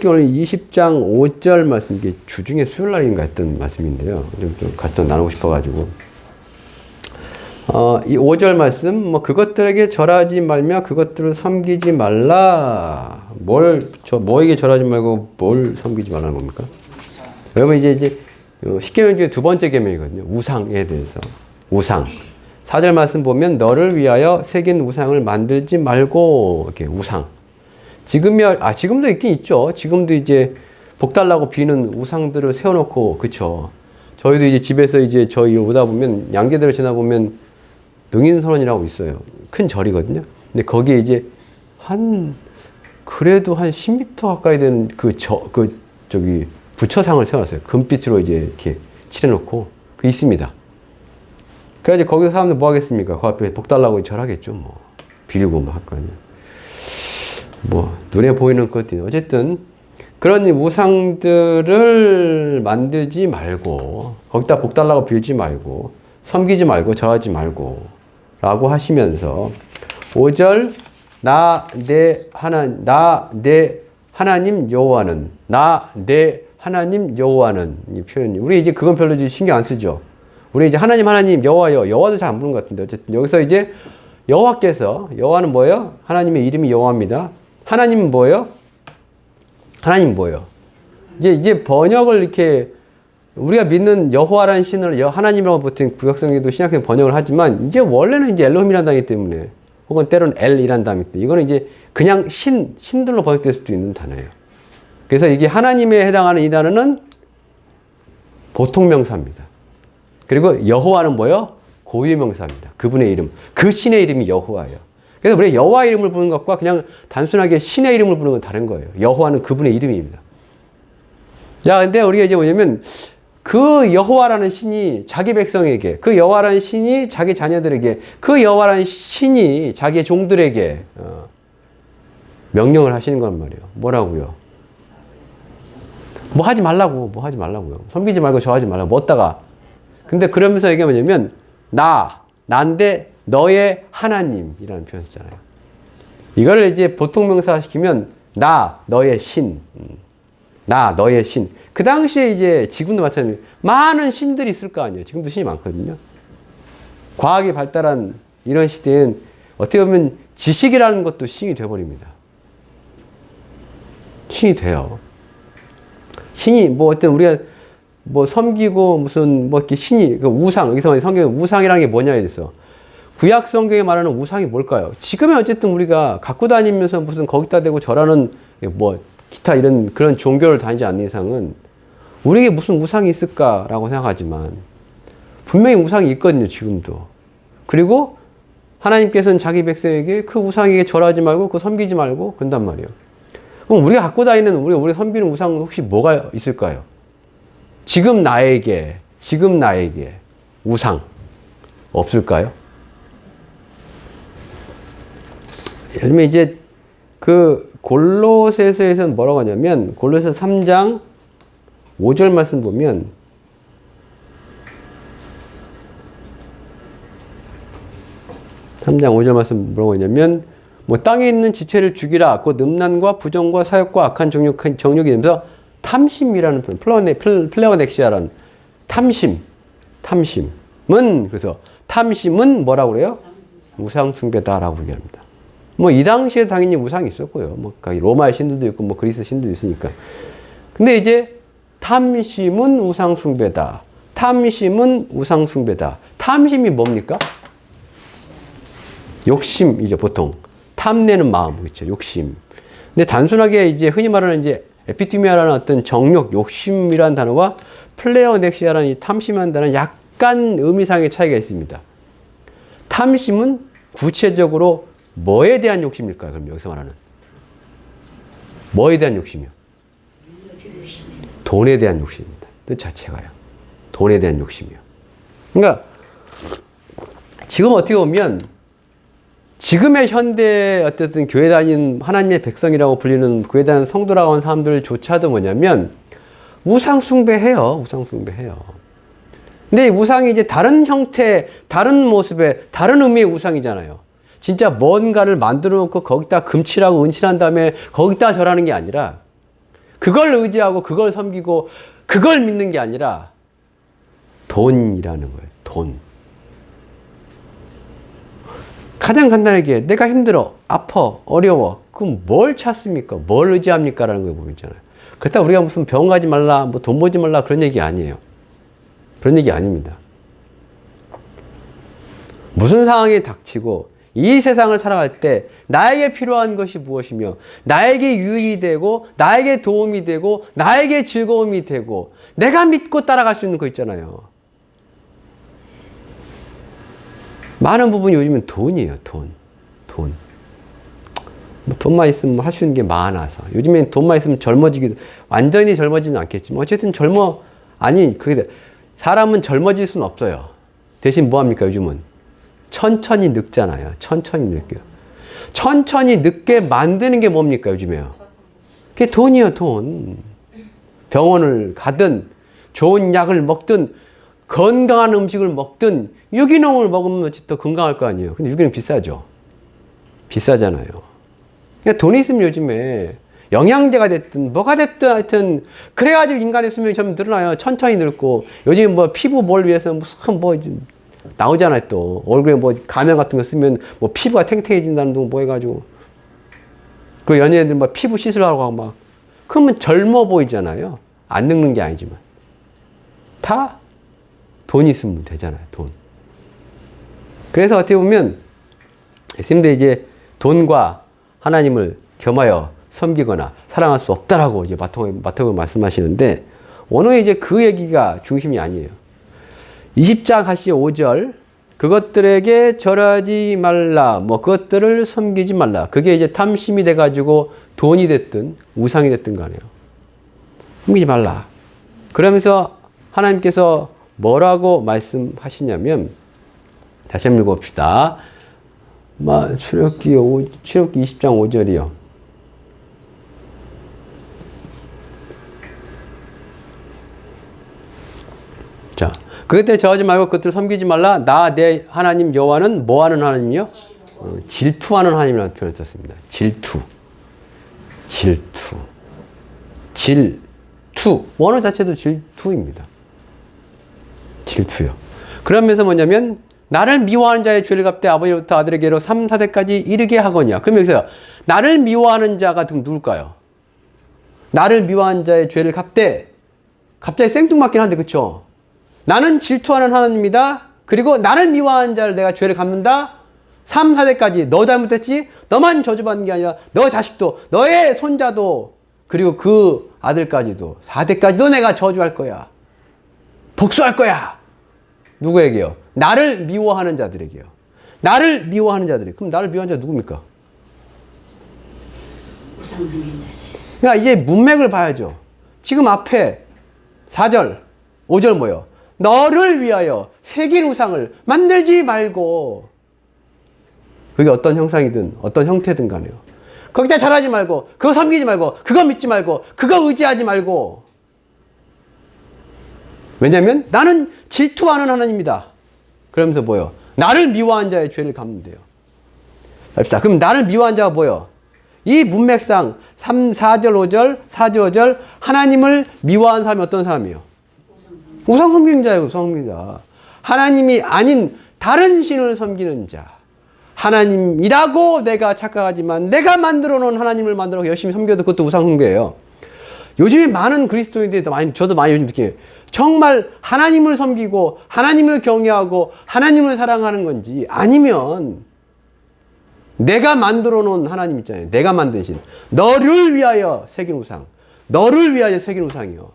오늘 20장 5절 말씀, 이게 주중에 수요일 날인가 했던 말씀인데요. 좀 같이 나누고 싶어가지고. 이 5절 말씀, 그것들에게 절하지 말며 그것들을 섬기지 말라. 뭐에게 절하지 말고 뭘 섬기지 말라는 겁니까? 여러분, 이제 십계명 중에 두 번째 계명이거든요. 우상에 대해서. 우상. 4절 말씀 보면, 너를 위하여 새긴 우상을 만들지 말고, 이렇게 우상. 지금도 있긴 있죠. 지금도 이제 복 달라고 비는 우상들을 세워놓고, 그쵸. 저희도 이제 집에서 이제 저희 오다 보면, 양계대를 지나보면 능인선원이라고 있어요. 큰 절이거든요. 근데 거기에 이제 그래도 한 10m 가까이 되는 부처상을 세워놨어요. 금빛으로 이제 이렇게 칠해놓고, 있습니다. 그래야지 거기서 사람들 뭐 하겠습니까? 그 앞에 복 달라고 절하겠죠. 빌고 할 거 아니에요. 눈에 보이는 것들이. 어쨌든, 그런 우상들을 만들지 말고, 거기다 복 달라고 빌지 말고, 섬기지 말고, 절하지 말고, 라고 하시면서, 5절, 내 하나님 여호와는, 내 하나님 여호와는, 이 표현이. 우리 이제 그건 별로 신경 안 쓰죠. 우리 이제 하나님, 여호와요. 여호와도 잘 안 부르는 것 같은데, 어쨌든, 여기서 이제 여호와는 뭐예요? 하나님의 이름이 여호와입니다. 하나님은 뭐예요? 이제 번역을 이렇게, 우리가 믿는 여호와라는 신을 하나님이라고 보통 구약성경도 신약성경 번역을 하지만, 이제 원래는 이제 엘로힘이라는 단어이기 때문에, 혹은 때로는 엘이라는 단어이기 때문에, 이거는 이제 그냥 신들로 번역될 수도 있는 단어예요. 그래서 이게 하나님에 해당하는 이 단어는 보통 명사입니다. 그리고 여호와는 뭐예요? 고유 명사입니다. 그분의 이름. 그 신의 이름이 여호와예요. 그래서 우리가 여호와 이름을 부르는 것과 그냥 단순하게 신의 이름을 부르는 건 다른 거예요. 여호와는 그분의 이름입니다. 자, 근데 우리가 이제 뭐냐면, 그 여호와라는 신이 자기 백성에게, 그 여호와라는 신이 자기 자녀들에게, 그 여호와라는 신이 자기의 종들에게 명령을 하시는 건 말이에요. 뭐라고요? 뭐 하지 말라고요. 섬기지 말고 저하지 말라고. 뭐다가. 근데 그러면서 얘기가 뭐냐면, 난데 너의 하나님이라는 표현 쓰잖아요. 이거를 이제 보통 명사 시키면 너의 신. 너의 신. 그 당시에 이제 지금도 마찬가지로 많은 신들이 있을 거 아니에요. 지금도 신이 많거든요. 과학이 발달한 이런 시대엔 어떻게 보면 지식이라는 것도 신이 돼버립니다. 신이 돼요. 신이 어떤 우리가 섬기고 무슨 이렇게 신이 우상, 여기서 성경에 우상이라는 게 뭐냐 했어. 구약 성경에 말하는 우상이 뭘까요? 지금은 어쨌든 우리가 갖고 다니면서 무슨 거기다 대고 절하는 기타 이런 그런 종교를 다니지 않는 이상은 우리에게 무슨 우상이 있을까라고 생각하지만 분명히 우상이 있거든요, 지금도. 그리고 하나님께서는 자기 백성에게 그 우상에게 절하지 말고 그 섬기지 말고 그런단 말이에요. 그럼 우리가 갖고 다니는 우리 섬기는 우상은 혹시 뭐가 있을까요? 지금 나에게 우상 없을까요? 예를 들면 이제 골로새서에서는 뭐라고 하냐면, 골로새서 3장 5절 말씀 보면, 3장 5절 말씀 뭐라고 하냐면, 땅에 있는 지체를 죽이라. 곧 음란과 부정과 사욕과 악한 정욕이 되면서 탐심이라는 표현, 플레오넥시아라는 탐심은, 그래서 탐심은 뭐라고 그래요? 우상숭배다라고 얘기합니다. 이 당시에 당연히 우상이 있었고요. 로마의 신들도 있고, 그리스 신들도 있으니까. 근데 이제, 탐심은 우상숭배다. 탐심이 뭡니까? 욕심이죠, 보통. 탐내는 마음, 그렇죠. 욕심. 근데 단순하게 이제 흔히 말하는 이제 에피티미아라는 어떤 정욕, 욕심이라는 단어와 플레오넥시아라는 이 탐심이라는 단어는 약간 의미상의 차이가 있습니다. 탐심은 구체적으로 뭐에 대한 욕심일까요? 그럼 여기서 말하는 뭐에 대한 욕심이요? 돈에 대한 욕심입니다. 뜻 자체가요. 돈에 대한 욕심이요. 그러니까 지금 어떻게 보면 지금의 현대 어쨌든 교회 다니는 하나님의 백성이라고 불리는 교회 다니는 성도라고 하는 사람들조차도 뭐냐면 우상 숭배해요. 근데 우상이 이제 다른 형태, 다른 모습의, 다른 의미의 우상이잖아요. 진짜 뭔가를 만들어 놓고 거기다 금칠하고 은칠한 다음에 거기다 절하는 게 아니라 그걸 의지하고 그걸 섬기고 그걸 믿는 게 아니라 돈이라는 거예요. 돈. 가장 간단하게 내가 힘들어, 아파, 어려워. 그럼 뭘 찾습니까? 뭘 의지합니까? 라는 걸 보면 있잖아요. 그렇다고 우리가 무슨 병 가지 말라, 뭐 돈 보지 말라 그런 얘기 아니에요. 그런 얘기 아닙니다. 무슨 상황이 닥치고 이 세상을 살아갈 때 나에게 필요한 것이 무엇이며 나에게 유익이 되고 나에게 도움이 되고 나에게 즐거움이 되고 내가 믿고 따라갈 수 있는 거 있잖아요. 많은 부분이 요즘은 돈이에요. 돈. 뭐 돈만 있으면 할 수 있는 게 많아서. 요즘엔 돈만 있으면 젊어지기도, 완전히 젊어지는 않겠지만 어쨌든 그렇게 돼. 사람은 젊어질 수는 없어요. 대신 뭐 합니까 요즘은? 천천히 늙잖아요. 천천히 늙게요. 천천히 늙게 만드는 게 뭡니까 요즘에요? 그게 돈이에요. 돈. 병원을 가든 좋은 약을 먹든 건강한 음식을 먹든 유기농을 먹으면 더 건강할 거 아니에요. 근데 유기농 비싸죠. 비싸잖아요. 그러니까 돈이 있으면 요즘에 영양제가 됐든 뭐가 됐든 하여튼 그래가지고 인간의 수명이 좀 늘어나요. 천천히 늙고 요즘 뭐 피부 뭘 위해서 무슨 뭐 나오잖아요. 또 얼굴에 뭐 가면 같은 거 쓰면 뭐 피부가 탱탱해진다는 둥 뭐 해가지고 그 연예인들 막 피부 시술하고 하고 막 그러면 젊어 보이잖아요. 안 늙는 게 아니지만 다 돈이 있으면 되잖아요. 돈. 그래서 어떻게 보면 예수님도 이제 돈과 하나님을 겸하여 섬기거나 사랑할 수 없다라고 이제 마태복음 말씀하시는데 오늘 이제 그 얘기가 중심이 아니에요. 20장 하시 5절 그것들에게 절하지 말라 뭐 그것들을 섬기지 말라 그게 이제 탐심이 돼가지고 돈이 됐든 우상이 됐든 간에요. 섬기지 말라. 그러면서 하나님께서 뭐라고 말씀하시냐면 다시 한번 읽어봅시다. 출애굽기 20장 5절이요. 자, 그것들 저하지 말고 그것들을 섬기지 말라. 나 내 하나님 여호와는 뭐 하는 하나님이요? 질투하는 하나님이라는 표현을 썼습니다. 질투. 원어 자체도 질투입니다. 질투요. 그러면서 뭐냐면 나를 미워하는 자의 죄를 갚되 아버지로부터 아들에게로 3, 4대까지 이르게 하거냐. 그럼 여기서 나를 미워하는 자가 누굴까요? 나를 미워하는 자의 죄를 갚되 갑자기 생뚱맞긴 한데 그쵸? 나는 질투하는 하나님이다. 그리고 나를 미워하는 자를 내가 죄를 갚는다. 3, 4대까지 너 잘못했지? 너만 저주받는 게 아니라 너 자식도 너의 손자도 그리고 그 아들까지도 4대까지도 내가 저주할 거야. 복수할 거야. 누구에게요? 나를 미워하는 자들에게요. 나를 미워하는 자들이. 그럼 나를 미워하는 자가 누굽니까? 우상숭인 자지. 그러니까 이제 문맥을 봐야죠. 지금 앞에 4절, 5절 뭐예요? 너를 위하여 새긴 우상을 만들지 말고 그게 어떤 형상이든 어떤 형태든 간에요. 거기다 절하지 말고 그거 섬기지 말고 그거 믿지 말고 그거 의지하지 말고 왜냐하면 나는 질투하는 하나님이다. 그러면서 뭐예요? 나를 미워한 자의 죄를 갚는데요. 봅시다. 그럼 나를 미워한 자가 뭐예요? 이 문맥상 3, 4절, 5절, 4절, 5절 하나님을 미워한 사람이 어떤 사람이에요? 우상 섬기는 자예요. 우상 섬기는 자. 하나님이 아닌 다른 신을 섬기는 자. 하나님이라고 내가 착각하지만 내가 만들어 놓은 하나님을 만들어 열심히 섬겨도 그것도 우상 숭배예요. 요즘에 많은 그리스도인들이 저도 많이 요즘 느끼는 정말 하나님을 섬기고 하나님을 경외하고 하나님을 사랑하는 건지 아니면 내가 만들어 놓은 하나님 있잖아요. 내가 만든 신. 너를 위하여 새긴 우상. 너를 위하여 새긴 우상이요.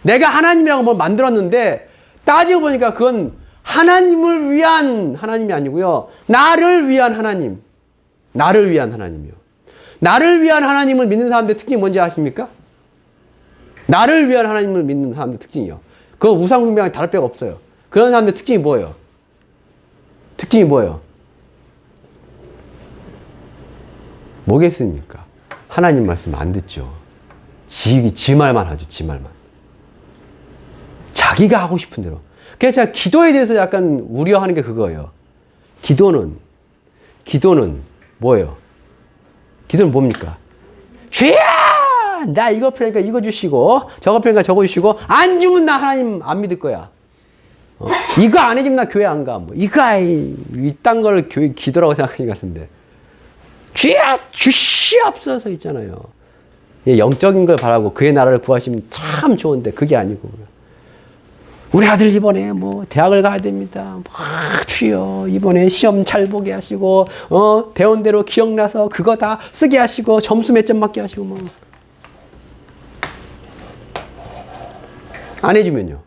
내가 하나님이라고 뭘 만들었는데 따지고 보니까 그건 하나님을 위한 하나님이 아니고요. 나를 위한 하나님. 나를 위한 하나님이요. 나를 위한 하나님을 믿는 사람들의 특징이 뭔지 아십니까? 나를 위한 하나님을 믿는 사람들의 특징이요. 그거 우상 숭배랑 다를 바가 없어요. 그런 사람들의 특징이 뭐예요? 특징이 뭐예요? 뭐겠습니까? 하나님 말씀 안 듣죠. 지 말만 하죠. 지 말만. 자기가 하고 싶은 대로. 그래서 제가 기도에 대해서 약간 우려하는 게 그거예요. 기도는 뭐예요? 기도는 뭡니까? 주야! 나 이거 필요하니까 이거 주시고 저거 필요하니까 저거 주시고 안 주면 나 하나님 안 믿을 거야. 이거 안 해주면 나 교회 안 가. 뭐 이거 이딴 걸 교회 기도라고 생각하는 것 같은데. 주여 주시옵소서 있잖아요. 영적인 걸 바라고 그의 나라를 구하시면 참 좋은데 그게 아니고 우리 아들 이번에 뭐 대학을 가야 됩니다. 주여 이번에 시험 잘 보게 하시고 배운 대로 기억나서 그거 다 쓰게 하시고 점수 몇 점 맞게 하시고 뭐 안 해주면요.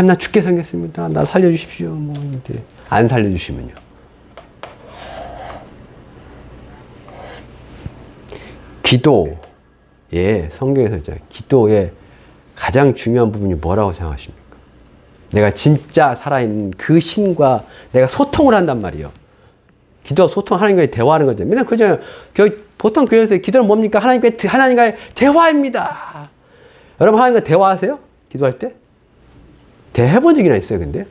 나 죽게 생겼습니다. 날 살려주십시오. 뭐 안 살려주시면요. 기도에 성경에서 있잖아요. 기도의 가장 중요한 부분이 뭐라고 생각하십니까? 내가 진짜 살아있는 그 신과 내가 소통을 한단 말이에요. 기도가 소통, 하나님과의 대화하는 거죠. 맨날 그러잖아요. 보통 교회에서 기도는 뭡니까? 하나님과의 대화입니다. 여러분 하나님과 대화하세요? 기도할 때? 대해본 적이나 있어요, 근데?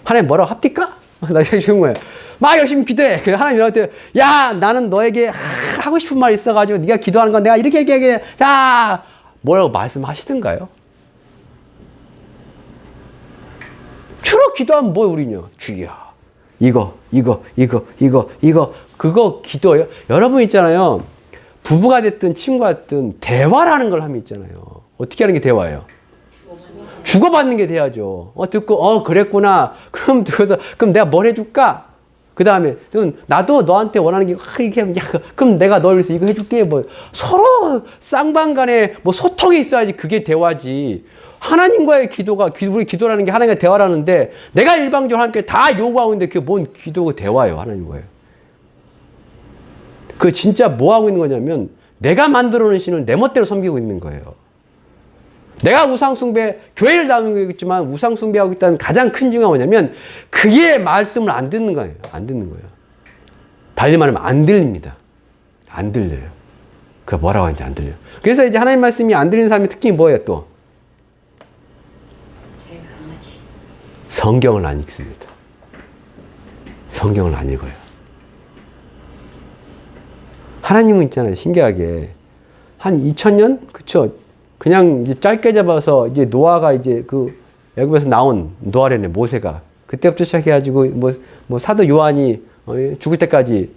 하나님 뭐라고 합니까? 나 되게 쉬운 거예요. 막 열심히 기도해. 하나님 이럴 야, 나는 너에게 하고 싶은 말이 있어가지고 네가 기도하는 건 내가 이렇게 얘기해. 자, 뭐라고 말씀하시던가요? 주로 기도하면 뭐 우리냐? 주여. 이거. 그거 기도예요. 여러분 있잖아요. 부부가 됐든 친구가 됐든 대화라는 걸 하면 있잖아요. 어떻게 하는 게 대화예요? 주고받는 게 돼야죠. 듣고, 그랬구나. 그럼 내가 뭘 해줄까? 그 다음에, 나도 너한테 원하는 게, 이렇게 하면, 그럼 내가 널 위해서 이거 해줄게. 뭐, 서로 쌍방 간에 뭐 소통이 있어야지 그게 대화지. 하나님과의 기도가, 우리 기도라는 게 하나님과 대화라는데, 내가 일방적으로 하나님께 다 요구하고 있는데, 그게 뭔 기도가 대화예요, 하나님과의. 그 진짜 뭐 하고 있는 거냐면, 내가 만들어 놓은 신을 내 멋대로 섬기고 있는 거예요. 내가 우상숭배, 교회를 다니고 있지만 우상숭배하고 있다는 가장 큰 이유가 뭐냐면 그의 말씀을 안 듣는 거예요. 안 듣는 거예요. 달리 말하면 안 들립니다. 안 들려요. 그가 뭐라고 하는지 안 들려요. 그래서 이제 하나님 말씀이 안 들리는 사람의 특징이 뭐예요 또? 성경을 안 읽습니다. 성경을 안 읽어요. 하나님은 있잖아요. 신기하게. 한 2000년? 그쵸? 그냥 이제 짧게 잡아서 이제 노아가 이제 그 애굽에서 나온 노아래네 모세가 그때부터 시작해가지고 뭐 사도 요한이 죽을 때까지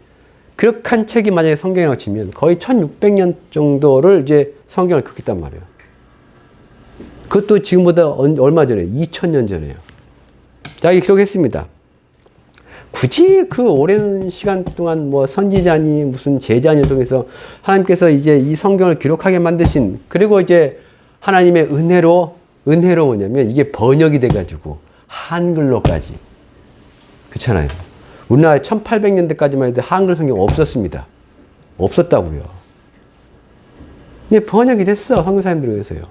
그렇게 한 책이 만약에 성경이라고 치면 거의 1600년 정도를 이제 성경을 긋겠단 말이에요. 그것도 지금보다 얼마 전에 2000년 전에요. 자, 이 기록했습니다. 굳이 그 오랜 시간 동안 뭐 선지자니 무슨 제자니 통해서 하나님께서 이제 이 성경을 기록하게 만드신 그리고 이제 하나님의 은혜로 뭐냐면 이게 번역이 돼가지고 한글로까지 그렇잖아요. 우리나라에 1800년대까지만 해도 한글 성경 없었습니다. 없었다고요. 근데 번역이 됐어 선교사님들에 의해서요.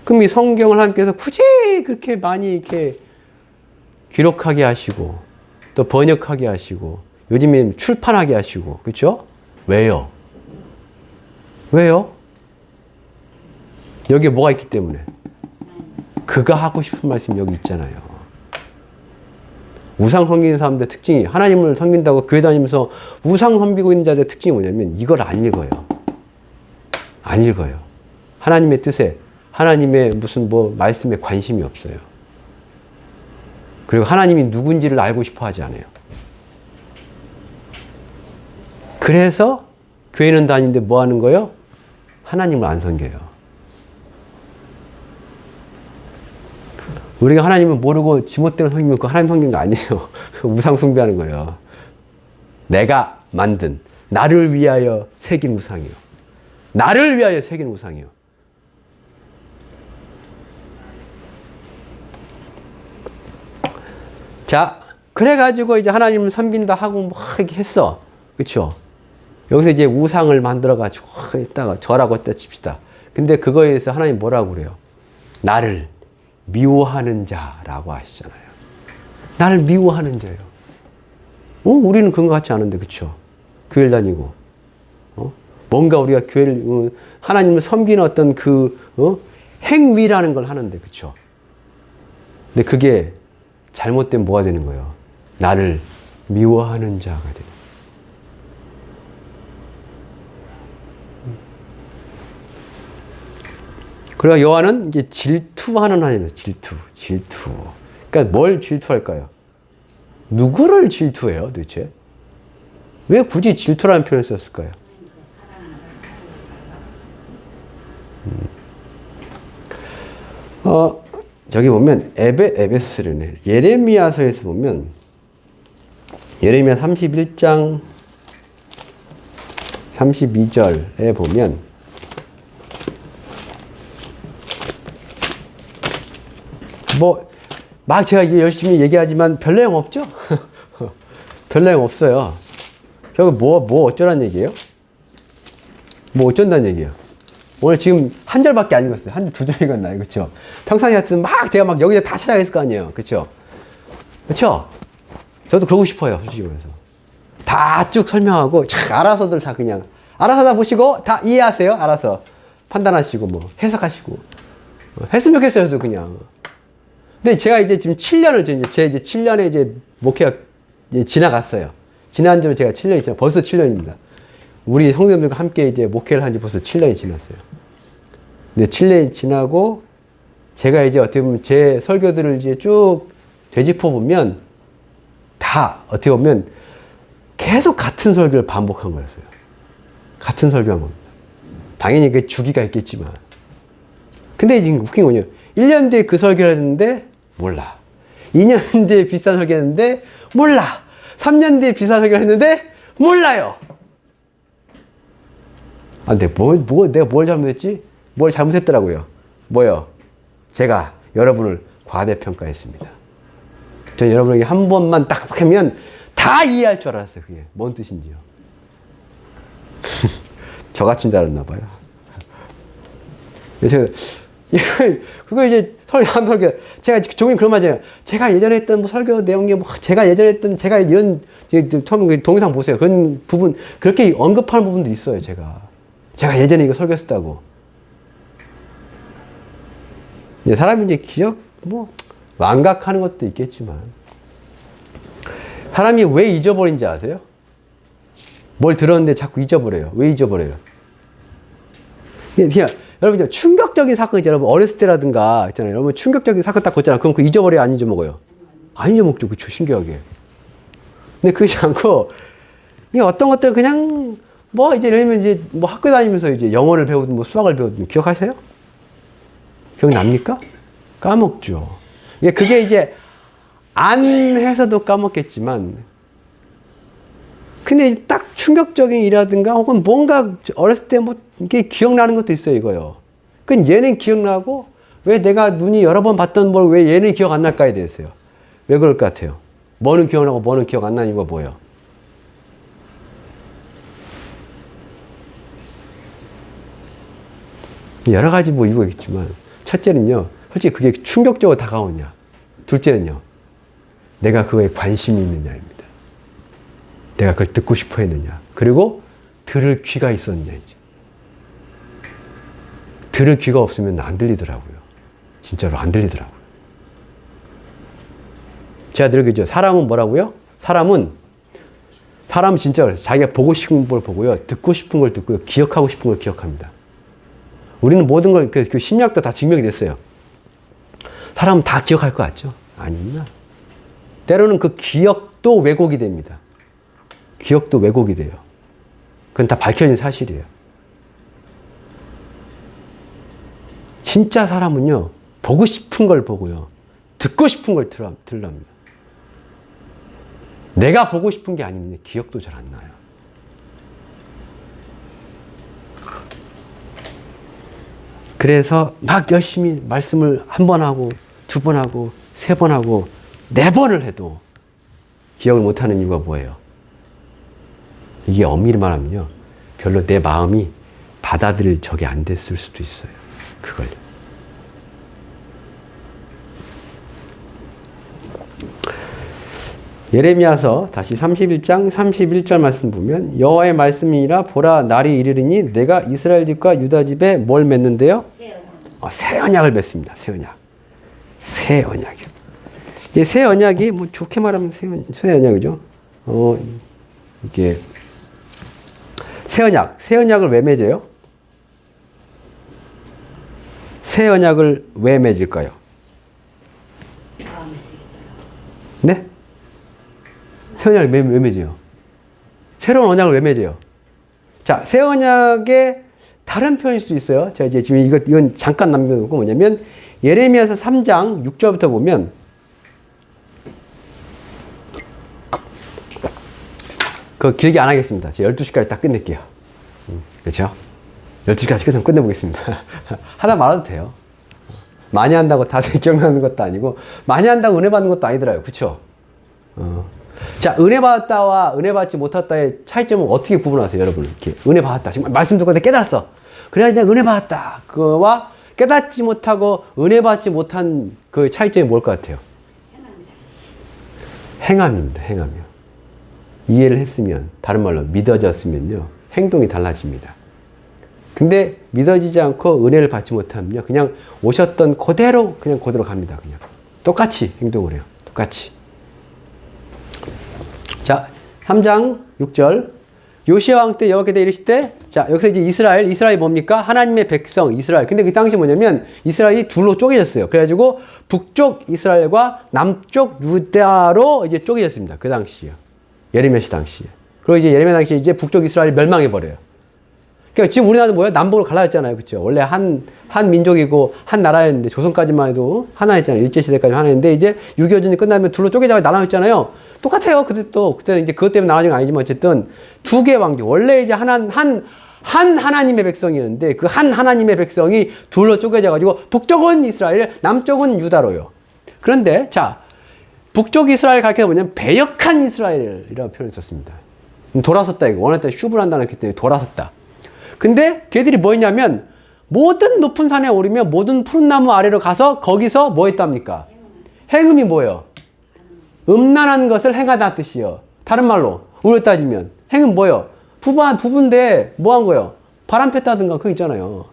그럼 이 성경을 하나님께서 굳이 그렇게 많이 이렇게 기록하게 하시고 또 번역하게 하시고 요즘에 출판하게 하시고 그렇죠? 왜요? 왜요? 여기에 뭐가 있기 때문에 그가 하고 싶은 말씀이 여기 있잖아요. 우상 섬기는 사람들의 특징이 하나님을 섬긴다고 교회 다니면서 우상 섬기고 있는 자들의 특징이 뭐냐면 이걸 안 읽어요. 안 읽어요. 하나님의 뜻에 하나님의 무슨 뭐 말씀에 관심이 없어요. 그리고 하나님이 누군지를 알고 싶어 하지 않아요. 그래서 교회는 다니는데 뭐 하는 거예요? 하나님을 안 섬겨요. 우리가 하나님을 모르고 지멋대로 섬기면 그 하나님 섬기는 거 아니에요. 우상 숭배하는 거예요. 내가 만든 나를 위하여 새긴 우상이요. 나를 위하여 새긴 우상이요. 자, 그래가지고 이제 하나님을 섬긴다 하고 뭐 이렇게 했어. 그쵸? 여기서 이제 우상을 만들어가지고 이따가 절하고 했다 칩시다. 근데 그거에 대해서 하나님 뭐라고 그래요? 나를 미워하는 자라고 하시잖아요. 나를 미워하는 자요. 우리는 그런 것 같지 않은데, 그쵸? 교회를 다니고. 뭔가 우리가 교회를, 하나님을 섬기는 어떤 행위라는 걸 하는데, 그쵸? 근데 그게 잘못되면 뭐가 되는 거예요? 나를 미워하는 자가 돼요. 그리고 요한은 이제 질투하는 하나님이에요. 질투. 그러니까 뭘 질투할까요? 누구를 질투해요, 도대체? 왜 굳이 질투라는 표현을 썼을까요? 저기 보면 에베소서네. 예레미야서에서 보면 예레미야 31장 32절에 보면 막 제가 이제 열심히 얘기하지만 별 내용 없죠? 별 내용 없어요. 결국 뭐 어쩌란 얘기예요? 뭐 어쩐다는 얘기예요? 오늘 지금 한 절밖에 안 읽었어요. 한 두 절 읽었나요? 그쵸? 평상시 같으면 제가 막 여기다 다 찾아갔을 거 아니에요. 그쵸? 저도 그러고 싶어요. 솔직히 말해서. 다 쭉 설명하고, 알아서들 다 그냥, 알아서 다 보시고, 다 이해하세요. 알아서. 판단하시고, 해석하시고. 했으면 좋겠어요. 저도 그냥. 근데 제가 이제 지금 7년을, 제 이제 7년의 이제 목회가 이제 지나갔어요. 지난주에 제가 7년이 지나, 벌써 7년입니다. 우리 성도님들과 함께 이제 목회를 한 지 벌써 7년이 지났어요. 근데 7년이 지나고, 제가 이제 어떻게 보면 제 설교들을 이제 쭉 되짚어 보면, 다 어떻게 보면 계속 같은 설교를 반복한 거였어요. 같은 설교한 겁니다. 당연히 그 주기가 있겠지만. 근데 지금 웃긴 거냐. 1년 뒤에 그 설교를 했는데, 몰라. 2년 뒤에 비슷한 설교를 했는데, 몰라. 3년 뒤에 비슷한 설교를 했는데, 몰라요. 근데 내가 뭘 잘못했지? 뭘 잘못했더라고요. 뭐요? 제가 여러분을 과대평가했습니다. 저 여러분에게 한 번만 딱 하면 다 이해할 줄 알았어요. 그게 뭔 뜻인지요. 저같은 줄 알았나 봐요. 그래서 그거 이제 설교 제가 종일 그런 말이에요. 제가 예전에 했던 설교 내용이 제가 예전에 했던 제가 이런 처음 동영상 보세요. 그런 부분 그렇게 언급하는 부분도 있어요. 제가 예전에 이거 설교했다고. 사람이 이제 기억 완각하는 것도 있겠지만 사람이 왜 잊어버린지 아세요? 뭘 들었는데 자꾸 잊어버려요. 왜 잊어버려요? 그냥 여러분 충격적인 사건이죠. 여러분 어렸을 때라든가 있잖아요. 여러분 충격적인 사건 딱 걷잖아요. 그럼 그 잊어버려요? 안 잊어먹어요? 안 잊어먹죠. 그쵸? 신기하게. 근데 그렇지 않고 이게 어떤 것들 그냥 이제 예를 들면 이제 학교 다니면서 이제 영어를 배우든 수학을 배우든 기억하세요? 기억납니까? 까먹죠. 그게 이제 안 해서도 까먹겠지만 근데 딱 충격적인 일이라든가 혹은 뭔가 어렸을 때 이게 기억나는 것도 있어요, 이거요. 그럼 얘는 기억나고 왜 내가 눈이 여러 번 봤던 걸 왜 얘는 기억 안 날까에 대해서요. 왜 그럴 것 같아요? 뭐는 기억나고 뭐는 기억 안 나는 이유가 뭐예요? 여러 가지 이유가 있겠지만 첫째는요, 솔직히 그게 충격적으로 다가오냐. 둘째는요, 내가 그거에 관심이 있느냐입니다. 내가 그걸 듣고 싶어 했느냐. 그리고 들을 귀가 있었느냐이죠. 들을 귀가 없으면 안 들리더라고요. 진짜로 안 들리더라고요. 제가 늘 그죠. 사람은 뭐라고요? 사람은 진짜 그래서 자기가 보고 싶은 걸 보고요. 듣고 싶은 걸 듣고요. 기억하고 싶은 걸 기억합니다. 우리는 모든 걸, 그 심리학도 다 증명이 됐어요. 사람은 다 기억할 것 같죠? 아닙니다. 때로는 그 기억도 왜곡이 됩니다. 기억도 왜곡이 돼요. 그건 다 밝혀진 사실이에요. 진짜 사람은요, 보고 싶은 걸 보고요, 듣고 싶은 걸 들랍니다. 내가 보고 싶은 게 아니면 기억도 잘 안 나요. 그래서 막 열심히 말씀을 한 번 하고, 두 번 하고, 세 번 하고, 네 번을 해도 기억을 못 하는 이유가 뭐예요? 이게 엄밀히 말하면요, 별로 내 마음이 받아들일 적이 안 됐을 수도 있어요. 그걸. 예레미야서 다시 31장 31절 말씀 보면 여호와의 말씀이니라 보라 날이 이르리니 내가 이스라엘 집과 유다 집에 뭘 맺는데요? 새 언약을 맺습니다. 새 언약. 새 언약이요. 이제 새 언약이 좋게 말하면 새 언약이죠. 이게 새 언약을 왜 맺어요? 새 언약을 왜 맺을까요? 네? 새 언약을 왜 맺어요? 새로운 언약을 왜 맺어요? 자, 새 언약의 다른 표현일 수도 있어요. 자, 이제 지금 이건 잠깐 남겨놓고 뭐냐면, 예레미야서 3장 6절부터 보면, 그거 길게 안 하겠습니다. 제가 12시까지 딱 끝낼게요. 그렇죠? 12시까지 끝내면 끝내보겠습니다. 하다 말아도 돼요. 많이 한다고 다들 기억나는 것도 아니고, 많이 한다고 은혜 받는 것도 아니더라고요. 그쵸? 자, 은혜 받았다와 은혜 받지 못했다의 차이점은 어떻게 구분하세요, 여러분? 이렇게. 은혜 받았다. 지금 말씀 듣고 내가 깨달았어. 그래야 내가 은혜 받았다. 그거와 깨닫지 못하고 은혜 받지 못한 그 차이점이 뭘 것 같아요? 행함입니다, 행함이요. 이해를 했으면, 다른 말로 믿어졌으면요, 행동이 달라집니다. 근데 믿어지지 않고 은혜를 받지 못하면요, 그냥 오셨던 그대로 갑니다. 그냥 똑같이 행동을 해요. 똑같이. 자, 3장 6절. 요시야 왕 때 여호와께서 이르시되, 자, 여기서 이제 이스라엘이 뭡니까? 하나님의 백성 이스라엘. 근데 그 당시 뭐냐면 이스라엘이 둘로 쪼개졌어요. 그래가지고 북쪽 이스라엘과 남쪽 유다로 이제 쪼개졌습니다. 그 당시요. 예레미야 시 당시에. 그리고 이제 예레미야 당시에 이제 북쪽 이스라엘이 멸망해 버려요. 그러니까 지금 우리나라는 뭐예요? 남북으로 갈라졌잖아요. 그렇죠? 원래 한 민족이고 한 나라였는데, 조선까지만 해도 하나였잖아요. 일제시대까지 하나였는데, 이제 6.25 전쟁이 끝나면 둘로 쪼개져서 나눠졌잖아요. 똑같아요. 그때 이제 그것 때문에 나눠진 건 아니지만, 어쨌든 두 개의 왕조. 원래 이제 한 하나님의 백성이었는데, 그 한 하나님의 백성이 둘로 쪼개져가지고, 북쪽은 이스라엘, 남쪽은 유다로요. 그런데, 자, 북쪽 이스라엘 가르쳐 보면 배역한 이스라엘이라고 표현을 썼습니다. 돌아섰다, 이거. 원할 때 슈브를 한다는 그 때문에 돌아섰다. 근데 걔들이 뭐였냐면, 모든 높은 산에 오르면 모든 푸른 나무 아래로 가서 거기서 뭐 했답니까? 행음이 뭐예요? 음란한 것을 행하다 뜻이요. 다른 말로 우리로 따지면 행은 뭐예요? 부부인데 뭐 한 거예요? 바람 폈다든가 그거 있잖아요.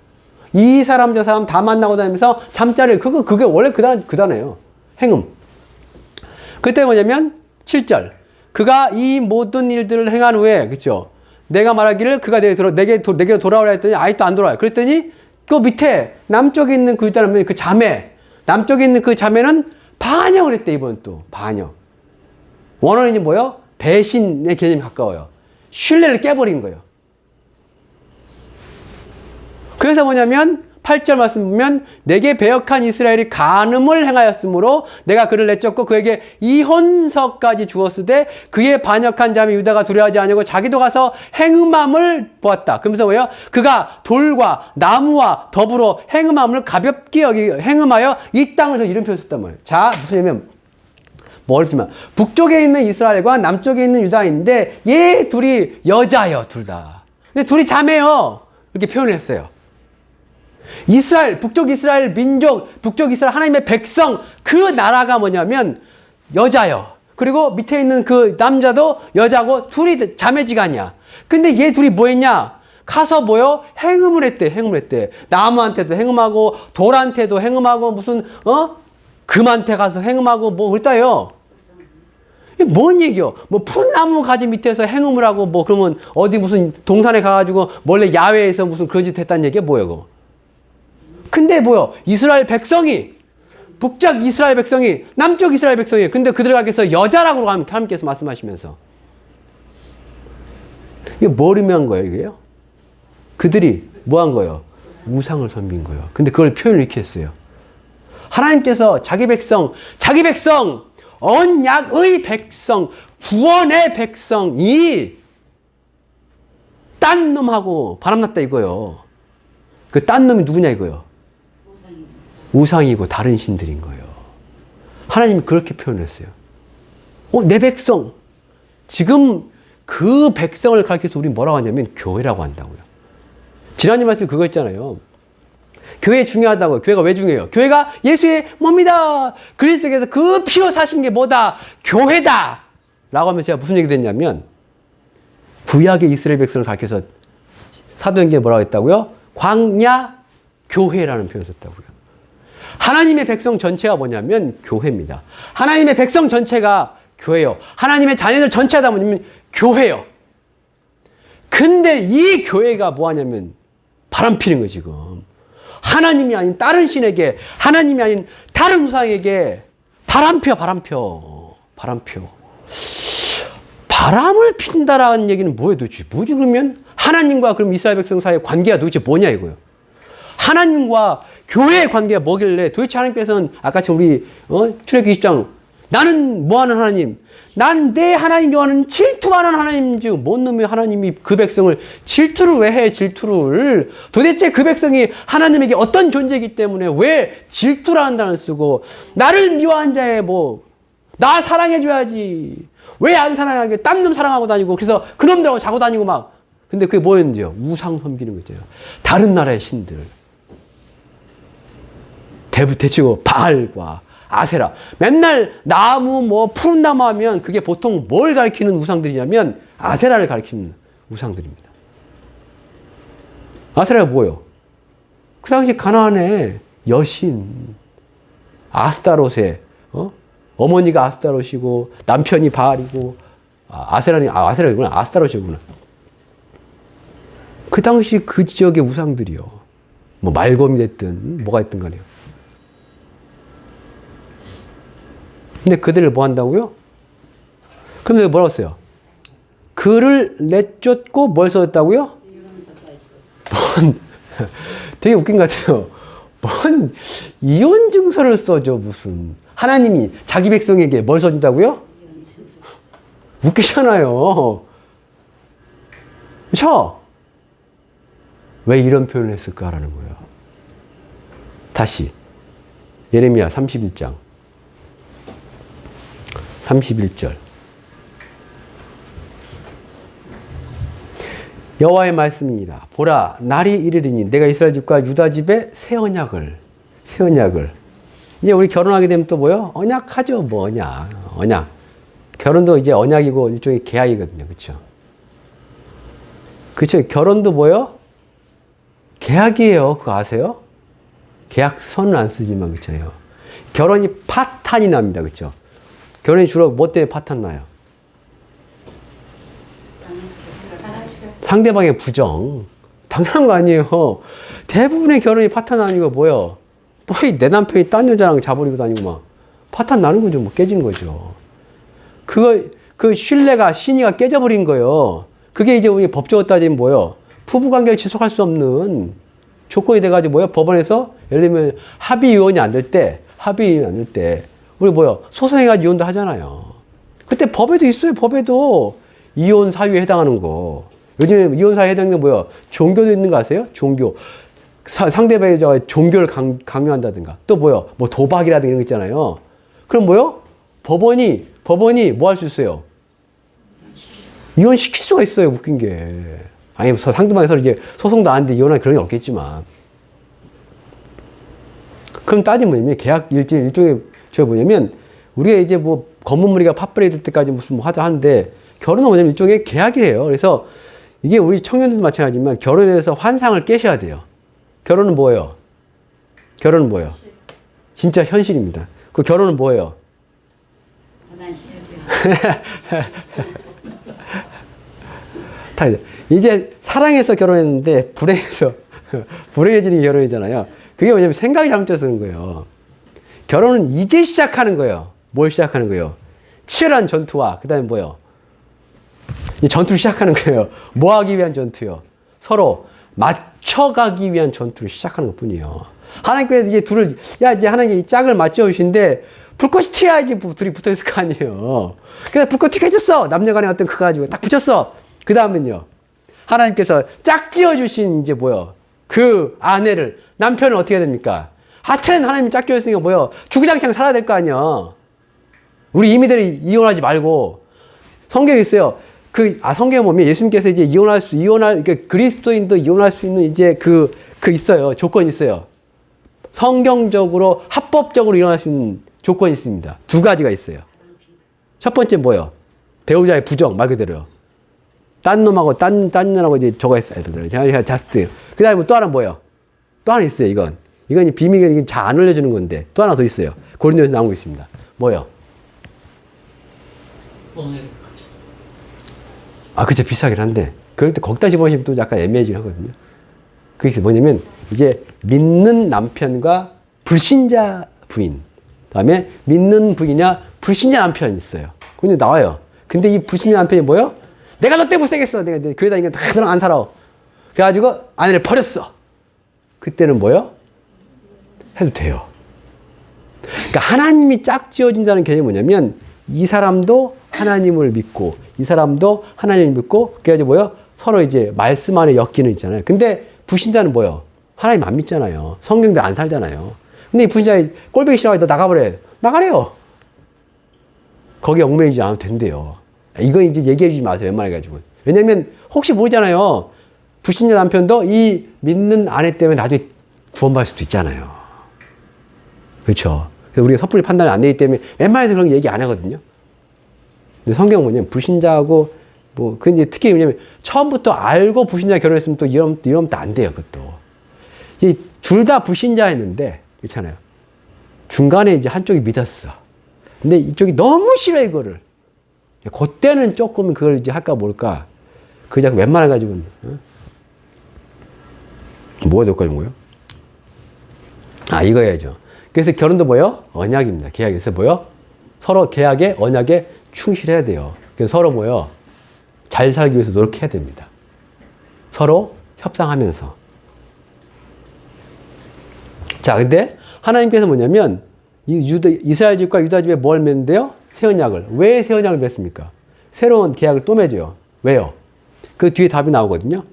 이 사람 저 사람 다 만나고 다니면서 잠자리를, 그게 원래 그 단어예요. 행음. 그때 뭐냐면 7절. 그가 이 모든 일들을 행한 후에, 그렇죠? 내가 말하기를 그가 내게로 돌아오라 했더니 아직도 안 돌아와요. 그랬더니 그 밑에 남쪽에 있는 그 있다는 그 자매, 남쪽에 있는 그 자매는 반역을 했대. 이번 또 반역. 원어는 뭐예요? 배신의 개념이 가까워요. 신뢰를 깨버린 거예요. 그래서 뭐냐면 8절 말씀 보면, 내게 배역한 이스라엘이 간음을 행하였으므로 내가 그를 내쫓고 그에게 이혼서까지 주었으되 그의 반역한 자매 유다가 두려워하지 아니하고 자기도 가서 행음함을 보았다. 그러면서 뭐예요? 그가 돌과 나무와 더불어 행음함을 가볍게 행음하여 이 땅을 이름표 썼단 말이에요. 자, 무슨 얘기냐면, 멀지만 북쪽에 있는 이스라엘과 남쪽에 있는 유다인데 얘 둘이 여자예요, 둘 다. 근데 둘이 자매요. 이렇게 표현을 했어요. 이스라엘, 북쪽 이스라엘 민족, 북쪽 이스라엘 하나님의 백성, 그 나라가 뭐냐면 여자요. 그리고 밑에 있는 그 남자도 여자고 둘이 자매지간이야. 근데 얘 둘이 뭐 했냐? 가서 뭐요? 행음을 했대. 나무한테도 행음하고 돌한테도 행음하고 무슨 금한테 가서 행음하고 뭐 그랬다요. 이게 뭔 얘기요? 뭐 푸른 나무 가지 밑에서 행음을 하고 뭐 그러면 어디 무슨 동산에 가가지고 몰래 야외에서 무슨 그런 짓 했다는 얘기야 뭐야 그거? 근데 뭐요? 이스라엘 백성이, 북쪽 이스라엘 백성이, 남쪽 이스라엘 백성이, 근데 그들 가게서 여자라고 하나님께서 말씀하시면서 이게 뭘 의미한 거예요, 이게요? 그들이 뭐 한 거예요? 우상을 섬긴 거예요. 근데 그걸 표현을 이렇게 했어요. 하나님께서 자기 백성, 언약의 백성, 구원의 백성이 딴 놈하고 바람났다 이거예요. 그 딴 놈이 누구냐 이거예요. 우상이고 다른 신들인 거예요. 하나님이 그렇게 표현했어요. 내 백성. 지금 그 백성을 가리켜서 우리 뭐라고 하냐면 교회라고 한다고요. 지난주 말씀에 그거 있잖아요. 교회 중요하다고요. 교회가 왜 중요해요? 교회가 예수의 몸이다. 그리스도께서 그 피로 사신 게 뭐다? 교회다. 라고 하면서 제가 무슨 얘기 됐냐면, 구약의 이스라엘 백성을 가리켜서 사도행전에 뭐라고 했다고요? 광야 교회라는 표현을 썼다고요. 하나님의 백성 전체가 뭐냐면 교회입니다. 하나님의 백성 전체가 교회요. 하나님의 자녀들 전체가 뭐냐면 교회요. 근데 이 교회가 뭐 하냐면 바람 피는 거 지금. 하나님이 아닌 다른 신에게, 하나님이 아닌 다른 우상에게 바람펴. 바람을 핀다라는 얘기는 뭐예요 도대체? 뭐지 그러면? 하나님과 그럼 이스라엘 백성 사이의 관계가 도대체 뭐냐 이거예요. 하나님과 교회의 관계가 뭐길래 도대체 하나님께서는 아까처럼 우리 출애굽기 20장 나는 뭐하는 하나님? 난 내 하나님 여호와는 질투하는 하나님인지 뭔 놈의 하나님이 그 백성을 질투를 왜 해? 질투를 도대체 그 백성이 하나님에게 어떤 존재이기 때문에 왜 질투를 한다는 쓰고 나를 미워한 자에 나 사랑해줘야지 왜 안 사랑하게 딴 놈 사랑하고 다니고 그래서 그놈들하고 자고 다니고 막 근데 그게 뭐였는데요? 우상 섬기는 거죠. 다른 나라의 신들 대치고 바알과 아세라. 맨날 나무 푸른 나무 하면 그게 보통 뭘 가리키는 우상들이냐면 아세라를 가리키는 우상들입니다. 아세라가 뭐예요? 그 당시 가나안의 여신 아스타롯의 어머니가 아스타롯이고 남편이 바알이고 아세라이구나. 아스타롯이구나. 그 당시 그 지역의 우상들이요. 말곰이 됐든 뭐가 됐든 간에요. 근데 그들을 뭐 한다고요? 그럼 내가 뭐라고 써요? 그를 내쫓고 뭘 써줬다고요? 되게 웃긴 것 같아요. 뭔 이혼 증서를 써줘 무슨. 하나님이 자기 백성에게 뭘 써준다고요? 웃기잖아요. 그렇죠? 왜 이런 표현을 했을까라는 거예요. 다시 예레미야 31장 31절 여호와의 말씀이니라. 보라 날이 이르리니 내가 이스라엘 집과 유다 집에 새 언약을 이제 우리 결혼하게 되면 또 뭐요? 언약하죠. 언약. 결혼도 이제 언약이고 일종의 계약이거든요. 그렇죠? 결혼도 뭐요? 계약이에요. 그거 아세요? 계약서는 안 쓰지만 그렇죠. 결혼이 파탄이 납니다. 그렇죠? 결혼이 주로 뭐 때문에 파탄 나요? 상대방의 부정. 당연한 거 아니에요. 대부분의 결혼이 파탄 나는 거 뭐예요? 내 남편이 딴 여자랑 자버리고 다니고 막 파탄 나는 거죠. 깨지는 거죠. 그 신의가 깨져버린 거예요. 그게 이제 우리 법적으로 따지면 뭐예요? 부부관계를 지속할 수 없는 조건이 돼가지고 뭐예요? 법원에서 예를 들면 합의이혼이 안 될 때 우리 소송해가지고 이혼도 하잖아요. 그때 법에도 있어요. 법에도 이혼 사유에 해당하는 거. 요즘에 이혼 사유에 해당하는 게 뭐예요? 종교도 있는 거 아세요? 종교. 상대방의 종교를 강요한다든가. 또 뭐예요? 도박이라든가 이런 거 있잖아요. 그럼 뭐예요? 법원이 뭐 할 수 있어요? 이혼시킬 수가 있어요. 웃긴 게. 아니, 상대방이 서로 이제 소송도 안 하는데 이혼할 그런 게 없겠지만. 그럼 따지면 계약 일종의 뭐냐면 우리가 이제 검은무늬가 팥불이 될 때까지 무슨 하자 하는데 결혼은 뭐냐면 일종의 계약이에요. 그래서 이게 우리 청년들도 마찬가지지만 결혼에 대해서 환상을 깨셔야 돼요. 결혼은 뭐예요? 진짜 현실입니다. 그 결혼은 뭐예요? 이제 사랑해서 결혼했는데 불행해지는 게 결혼이잖아요. 그게 뭐냐면 생각이 잘못돼서 그런 거예요. 결혼은 이제 시작하는 거예요. 뭘 시작하는 거예요? 치열한 전투와 그 다음에 뭐예요? 전투를 시작하는 거예요. 뭐 하기 위한 전투요? 서로 맞춰가기 위한 전투를 시작하는 것 뿐이에요. 하나님께서 이제 이제 하나님이 이 짝을 맞춰주신데 불꽃이 튀어야지 둘이 붙어 있을 거 아니에요. 그래서 불꽃 튀게 해줬어. 남녀간의 어떤 그거 가지고 딱 붙였어. 그 다음은요. 하나님께서 짝 지어주신 이제 그 아내를, 남편을 어떻게 해야 됩니까? 하여튼 하나님이 짝 지어줬으니까 주구장창 살아야 될 거 아니야. 우리 이미대로 이혼하지 말고. 성경에 있어요. 성경에 보면 예수님께서 이제 그러니까 그리스도인도 이혼할 수 있는 이제 있어요. 조건이 있어요. 성경적으로, 합법적으로 이혼할 수 있는 조건이 있습니다. 두 가지가 있어요. 첫 번째 뭐예요? 배우자의 부정, 말 그대로요. 딴 놈하고, 딴 년하고 이제 저거 했어요. 제가 자스트. 그 다음에 또 하나 뭐예요? 또 하나 있어요, 이건. 이건 비밀이 잘 안 알려주는 건데. 또 하나 더 있어요. 고린도에서 나온 거 있습니다. 뭐예요? 그쵸. 비싸긴 한데. 그럴 때 거기다 집어넣으시면 또 약간 애매해지긴 하거든요. 그게 뭐냐면, 이제 믿는 남편과 불신자 부인. 그다음에 믿는 부인이냐 불신자 남편이 있어요. 근데 나와요. 근데 이 불신자 남편이 뭐예요? 내가 너 때문에 못 살겠어. 내가 교회 다니니까 다 너랑 안 살아. 그래가지고 아내를 버렸어. 그때는 뭐예요? 해도 돼요. 그러니까 하나님이 짝지어진다는 개념이 뭐냐면 이 사람도 하나님을 믿고 이 사람도 하나님을 믿고 그래가지고 뭐예요? 서로 이제 말씀 안에 엮이는 있잖아요. 근데 불신자는 뭐예요? 하나님 안 믿잖아요. 성경대로 안 살잖아요. 근데 이 불신자가 꼴보기 싫어가지고 너 나가버려. 나가래요. 거기에 얽매이지 않아도 된대요. 이거 이제 얘기해주지 마세요. 웬만해가지고. 왜냐면 혹시 모르잖아요. 불신자 남편도 이 믿는 아내 때문에 나중에 구원받을 수도 있잖아요. 그렇죠. 그래서 우리가 섣불리 판단이 안 되기 때문에 웬만해서 그런 거 얘기 안 하거든요. 근데 성경은 뭐냐면 불신자하고 뭐 근데 특히 뭐냐면 처음부터 알고 불신자 결혼했으면 또 이러면 또 안 돼요. 그것도. 둘 다 불신자였는데 그렇잖아요. 중간에 이제 한쪽이 믿었어. 근데 이쪽이 너무 싫어 이거를. 그때는 조금 그걸 이제 할까 뭘까. 그 자꾸 웬만해 가지고는. 뭐가 될 거예요, 뭐요? 아, 이거 해야죠. 그래서 결혼도 뭐요? 언약입니다. 계약에서 뭐요? 서로 계약에, 언약에 충실해야 돼요. 그래서 서로 뭐요? 잘 살기 위해서 노력해야 됩니다. 서로 협상하면서. 자, 근데 하나님께서 뭐냐면 이스라엘 집과 유다 집에 뭘 맺는데요? 새 언약을. 왜 새 언약을 맺습니까? 새로운 계약을 또 맺어요. 왜요? 그 뒤에 답이 나오거든요.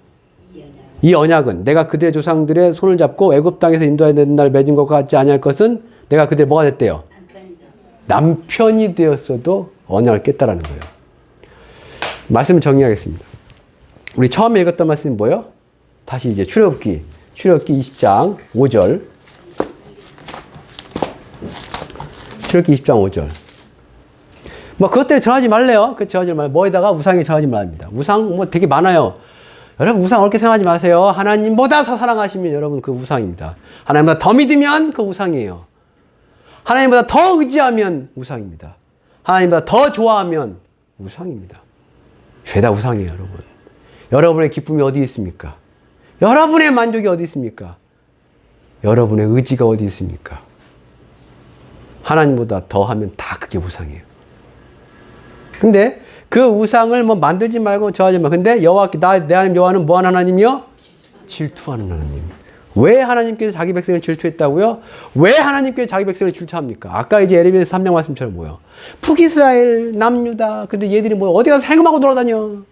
이 언약은 내가 그들의 조상들의 손을 잡고 애굽 땅에서 인도해야 되는 날 맺은 것과 같지 아니할 것은 내가 그들의 뭐가 됐대요? 남편이 되었어도 언약을 깼다라는 거예요. 말씀을 정리하겠습니다. 우리 처음에 읽었던 말씀이 뭐예요? 다시 이제 출애굽기 20장 5절. 출애굽기 20장 5절. 뭐 그것대로 정하지 말래요. 그 정하지 말고 뭐에다가 우상에 정하지 말랍니다. 우상 뭐 되게 많아요. 여러분 우상 어렵게 생각하지 마세요. 하나님보다 더 사랑하시면 여러분 그 우상입니다. 하나님보다 더 믿으면 그 우상이에요. 하나님보다 더 의지하면 우상입니다. 하나님보다 더 좋아하면 우상입니다. 죄다 우상이에요, 여러분. 여러분의 기쁨이 어디 있습니까? 여러분의 만족이 어디 있습니까? 여러분의 의지가 어디 있습니까? 하나님보다 더 하면 다 그게 우상이에요. 근데 그 우상을 뭐 만들지 말고 저하지 말고. 근데 내 하나님 여호와는 뭐하는 하나님이요? 질투하는 하나님. 왜 하나님께서 자기 백성을 질투했다고요? 왜 하나님께서 자기 백성을 질투합니까? 아까 이제 에레미야서 3장 말씀처럼 뭐요? 북이스라엘, 남유다. 근데 얘들이 뭐 어디 가서 행음하고 돌아다녀.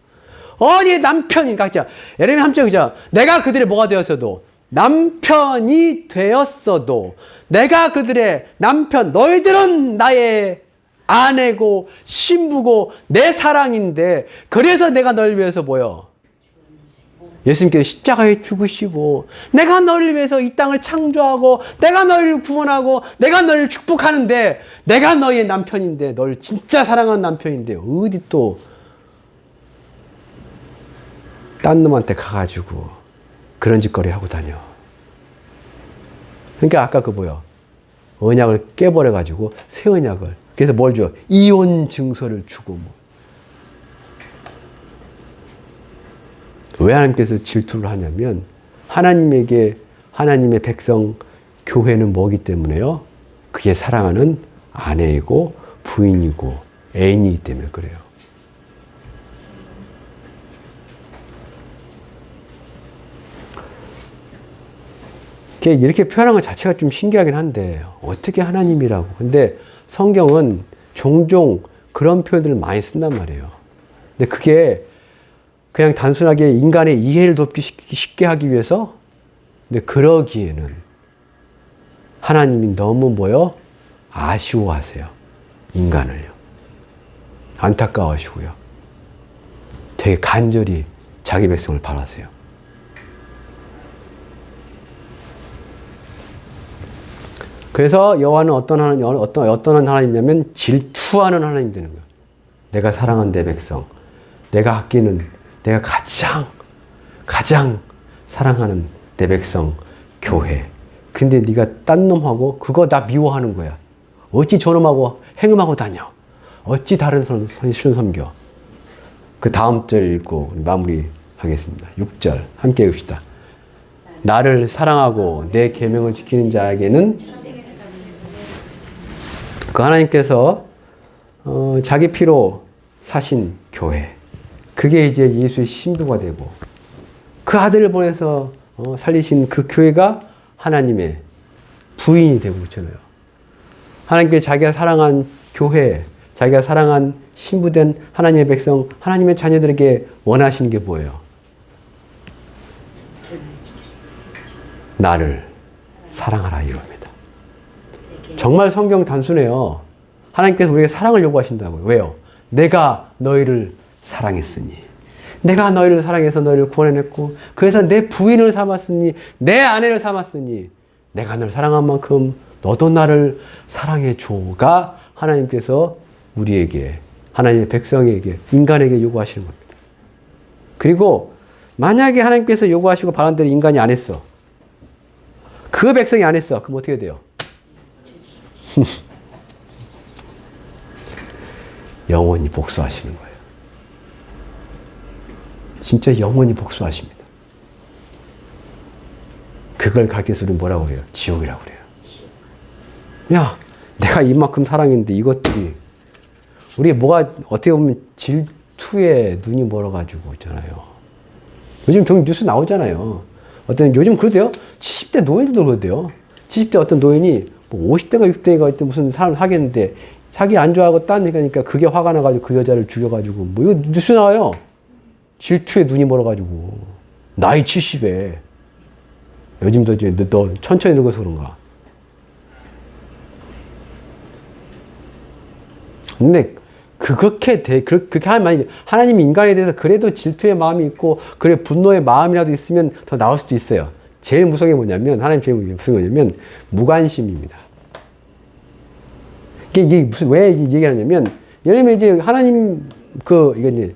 어디 남편이 각자. 에레미야 3장 그죠? 내가 그들의 뭐가 되었어도 남편이 되었어도 내가 그들의 남편 너희들은 나의 아내고 신부고 내 사랑인데 그래서 내가 너를 위해서 뭐요? 예수님께서 십자가에 죽으시고 내가 너를 위해서 이 땅을 창조하고 내가 너를 구원하고 내가 너를 축복하는데 내가 너의 남편인데 너를 진짜 사랑하는 남편인데 어디 또 딴 놈한테 가가지고 그런 짓거리 하고 다녀. 그러니까 아까 그 뭐요? 언약을 깨버려가지고 새 언약을. 그래서 뭘 줘? 이혼 증서를 주고 뭐. 왜 하나님께서 질투를 하냐면 하나님에게 하나님의 백성 교회는 뭐기 때문에요? 그게 사랑하는 아내이고 부인이고 애인이기 때문에 그래요. 이렇게 표현한 것 자체가 좀 신기하긴 한데 어떻게 하나님이라고. 근데 성경은 종종 그런 표현들을 많이 쓴단 말이에요. 근데 그게 그냥 단순하게 인간의 이해를 돕기 쉽게 하기 위해서. 근데 그러기에는 하나님이 너무 뭐요? 아쉬워하세요. 인간을요. 안타까워하시고요. 되게 간절히 자기 백성을 바라세요. 그래서 여호와는 어떤 하나님이냐면 질투하는 하나님이 되는 거예요. 내가 사랑하는 내 백성, 내가 아끼는, 내가 가장 사랑하는 내 백성, 교회. 근데 네가 딴 놈하고 그거 나 미워하는 거야. 어찌 저놈하고 행음하고 다녀. 어찌 다른 신을 섬겨. 그 다음 절 읽고 마무리하겠습니다. 6절 함께 읽읍시다. 나를 사랑하고 내 계명을 지키는 자에게는 그 하나님께서 자기 피로 사신 교회, 그게 이제 예수의 신부가 되고 그 아들을 보내서 살리신 그 교회가 하나님의 부인이 되고 있잖아요. 하나님께 자기가 사랑한 교회, 자기가 사랑한 신부된 하나님의 백성, 하나님의 자녀들에게 원하시는 게 뭐예요? 나를 사랑하라 이겁니다. 정말 성경 단순해요. 하나님께서 우리에게 사랑을 요구하신다고요. 왜요? 내가 너희를 사랑했으니, 내가 너희를 사랑해서 너희를 구원해냈고, 그래서 내 부인을 삼았으니, 내 아내를 삼았으니, 내가 너를 사랑한 만큼 너도 나를 사랑해줘가 하나님께서 우리에게, 하나님의 백성에게, 인간에게 요구하시는 겁니다. 그리고 만약에 하나님께서 요구하시고 바란 대로 인간이 안 했어, 그 백성이 안 했어, 그럼 어떻게 돼요? 영원히 복수하시는 거예요. 진짜 영원히 복수하십니다. 그걸 가르쳐서 우리는 뭐라고 해요? 지옥이라고 그래요. 야, 내가 이만큼 사랑했는데 이것들이, 우리 뭐가 어떻게 보면 질투에 눈이 멀어가지고 있잖아요. 요즘 종종 뉴스 나오잖아요. 요즘 그러대요. 70대 노인들도 그러대요. 70대 어떤 노인이 뭐 50대가 60대가 무슨 사람을 사귀었는데 자기 안 좋아하고 딴 얘기하니까 그게 화가 나가지고 그 여자를 죽여가지고 뭐 이거 뉴스 나와요. 질투에 눈이 멀어가지고 나이 70에 요즘도 이제 너 천천히 늙어서 그런가. 근데 그렇게 하면 만약에 하나님이 인간에 대해서 그래도 질투의 마음이 있고 그래 분노의 마음이라도 있으면 더 나을 수도 있어요. 제일 무서운 게 뭐냐면, 하나님 제일 무서운 게 뭐냐면 무관심입니다. 이게 왜 얘기하냐면, 예를 들면 이제 하나님 이게 이제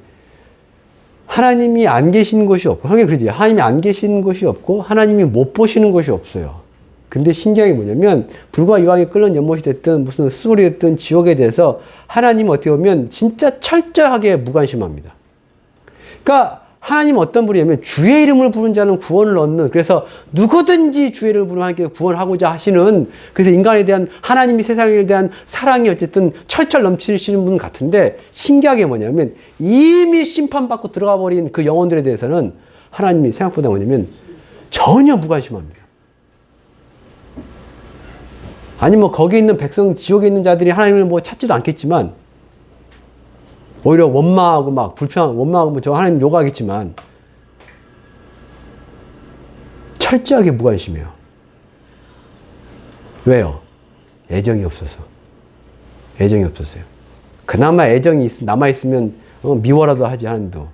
하나님이 안 계시는 곳이 없고, 하긴 그러지. 하나님이 안 계시는 곳이 없고 하나님이 못 보시는 곳이 없어요. 근데 신기한 게 뭐냐면, 불과 유황이 끓는 연못이 됐든 무슨 수월이 됐든 지옥에 대해서 하나님은 어떻게 보면 진짜 철저하게 무관심합니다. 그러니까 하나님은 어떤 분이냐면 주의 이름을 부른 자는 구원을 얻는, 그래서 누구든지 주의 이름을 부르면 하나님께서 구원하고자 하시는, 그래서 인간에 대한, 하나님이 세상에 대한 사랑이 어쨌든 철철 넘치시는 분 같은데, 신기하게 뭐냐면 이미 심판받고 들어가 버린 그 영혼들에 대해서는 하나님이 생각보다 뭐냐면 전혀 무관심합니다. 아니 뭐 거기 있는 백성, 지옥에 있는 자들이 하나님을 뭐 찾지도 않겠지만, 오히려 원망하고 막 원망하고 뭐 저 하나님 욕하겠지만 철저하게 무관심해요. 왜요? 애정이 없어서. 애정이 없었어요. 그나마 애정이 남아있으면 미워라도 하지, 하나님도.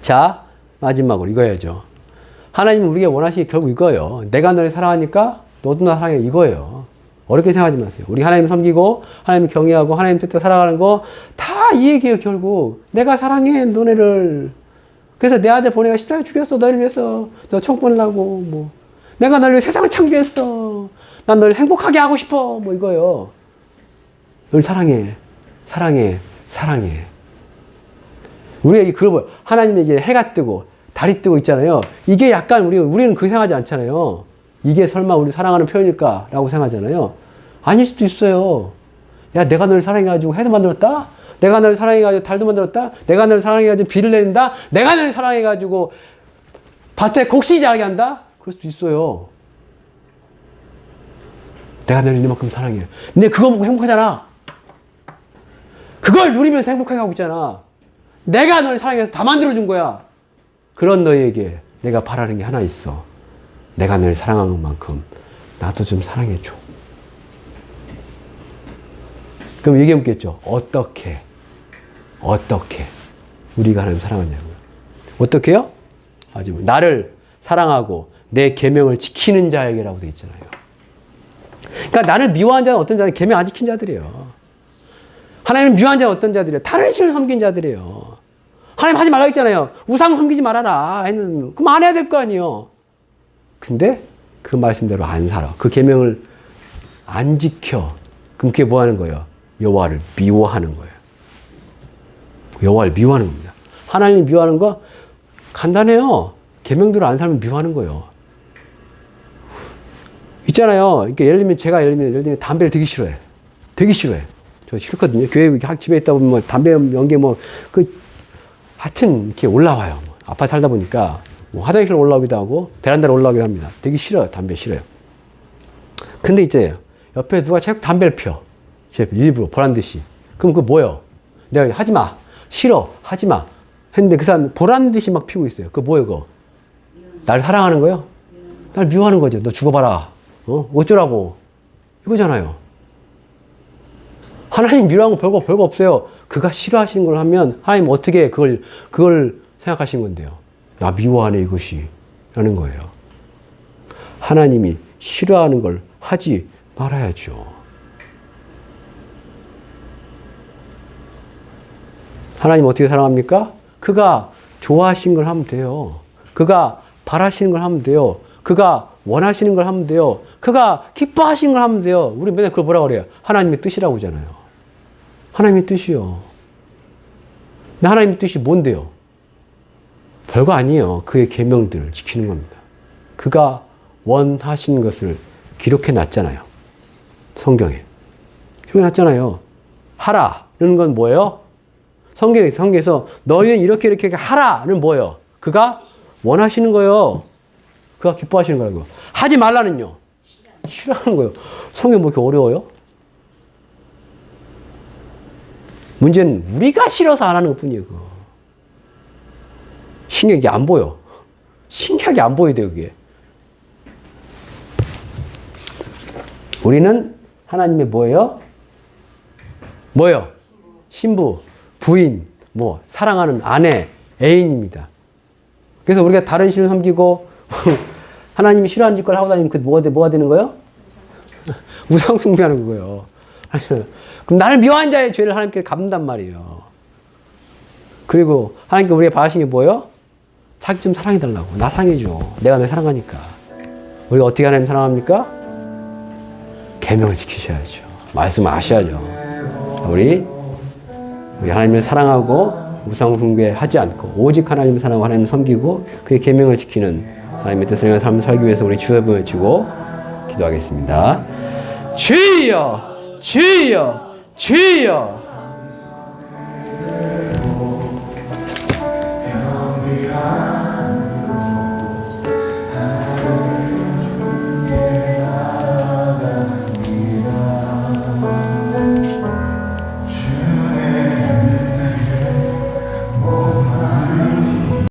자, 마지막으로 이거 해야죠. 하나님은 우리가 원하시기 결국 이거예요. 내가 너를 사랑하니까 너도 나 사랑해, 이거예요. 어렵게 생각하지 마세요. 우리 하나님 섬기고 하나님 경외하고 하나님 뜻대로 살아가는 거 다 이 얘기예요. 결국 내가 사랑해 너네를, 그래서 내 아들 보내가 십자가에 죽였어 너희를 위해서, 너 총 보내려고, 뭐 내가 너를 위해 세상을 창조했어, 난 너를 행복하게 하고 싶어, 뭐 이거예요. 널 사랑해, 사랑해, 사랑해. 우리가 그걸 뭐 하나님에게 해가 뜨고 달이 뜨고 있잖아요. 이게 약간 우리는 그렇게 생각하지 않잖아요. 이게 설마 우리 사랑하는 표현일까? 라고 생각하잖아요. 아닐 수도 있어요. 야, 내가 너를 사랑해가지고 해도 만들었다? 내가 너를 사랑해가지고 달도 만들었다? 내가 너를 사랑해가지고 비를 내린다? 내가 너를 사랑해가지고 밭에 곡식이 자라게 한다? 그럴 수도 있어요. 내가 너를 이만큼 사랑해. 근데 그거 먹고 행복하잖아. 그걸 누리면서 행복하게 하고 있잖아. 내가 너를 사랑해서 다 만들어준 거야. 그런 너희에게 내가 바라는 게 하나 있어. 내가 너를 사랑하는 만큼 나도 좀 사랑해줘. 그럼 얘기해 묻겠죠. 어떻게 우리가 하나님 사랑하냐고요. 어떻게요? 마지막 나를 사랑하고 내 계명을 지키는 자에게라고 되어 있잖아요. 그러니까 나를 미워한 자는 어떤 자는 계명 안 지킨 자들이에요. 하나님을 미워한 자는 어떤 자들이에요? 다른 신을 섬긴 자들이에요. 하나님 하지 말라 했잖아요. 우상 섬기지 말아라 했는, 그럼 안 해야 될 거 아니에요. 근데 그 말씀대로 안 살아. 그 계명을 안 지켜. 그럼 그게 뭐 하는 거예요? 여호와를 미워하는 거예요. 여호와를 미워하는 겁니다. 하나님을 미워하는 거 간단해요. 계명대로 안 살면 미워하는 거예요. 있잖아요. 그러니까 예를 들면 담배를 되게 싫어해. 되게 싫어해. 저 싫거든요. 교회 집에 있다 보면 뭐 담배 연기 하여튼 이렇게 올라와요. 아파트 살다 보니까 뭐 화장실 올라오기도 하고 베란다로 올라오기도 합니다. 되게 싫어요. 담배 싫어요. 근데 이제 옆에 누가 자꾸 담배를 펴. 제 일부러 보란 듯이. 그럼 그거 뭐예요? 내가 하지 마. 싫어. 하지 마. 했는데 그 사람 보란 듯이 막 피우고 있어요. 그거 뭐예요, 그거? 날 사랑하는 거예요? 날 미워하는 거죠. 너 죽어봐라. 어쩌라고. 이거잖아요. 하나님 미워하는 거 별거 없어요. 그가 싫어하시는 걸 하면 하나님 어떻게 그걸 생각하시는 건데요. 나 미워하네 이것이. 라는 거예요. 하나님이 싫어하는 걸 하지 말아야죠. 하나님 어떻게 사랑합니까? 그가 좋아하시는 걸 하면 돼요. 그가 바라시는 걸 하면 돼요. 그가 원하시는 걸 하면 돼요. 그가 기뻐하시는 걸 하면 돼요. 우리 맨날 그걸 뭐라고 그래요? 하나님의 뜻이라고 하잖아요. 하나님의 뜻이요. 근데 하나님의 뜻이 뭔데요? 별거 아니에요. 그의 계명들을 지키는 겁니다. 그가 원하신 것을 기록해 놨잖아요. 성경에. 기록해 놨잖아요. 하라는 건 뭐예요? 성경에서 너희는 이렇게 하라는 뭐예요? 그가 원하시는 거예요. 그가 기뻐하시는 거라고. 하지 말라는요. 싫어하는 거예요. 성경 뭐 이렇게 어려워요? 문제는 우리가 싫어서 안 하는 것 뿐이에요. 그거. 신기하게 안 보여. 신기하게 안 보이대요, 그게. 우리는 하나님의 뭐예요? 뭐예요? 신부, 부인, 사랑하는 아내, 애인입니다. 그래서 우리가 다른 신을 섬기고 하나님이 싫어하는 짓걸 하고 다니면 그 뭐가 되는 거예요? 우상 숭배하는 거예요. 그럼 나를 미워한 자의 죄를 하나님께 갚는단 말이에요. 그리고 하나님께 우리가 바라신 게 뭐예요? 자기 좀 사랑해달라고. 나 사랑해줘. 내가 너 사랑하니까. 우리가 어떻게 하나님 사랑합니까? 계명을 지키셔야죠. 말씀 아셔야죠. 우리 하나님을 사랑하고 우상 숭배하지 않고 오직 하나님을 사랑하고 하나님을 섬기고 그의 계명을 지키는 하나님의 뜻을 향한 삶을 살기 위해서 우리 주여 부르짖고 지고 기도하겠습니다. 주여, 주여, 주여.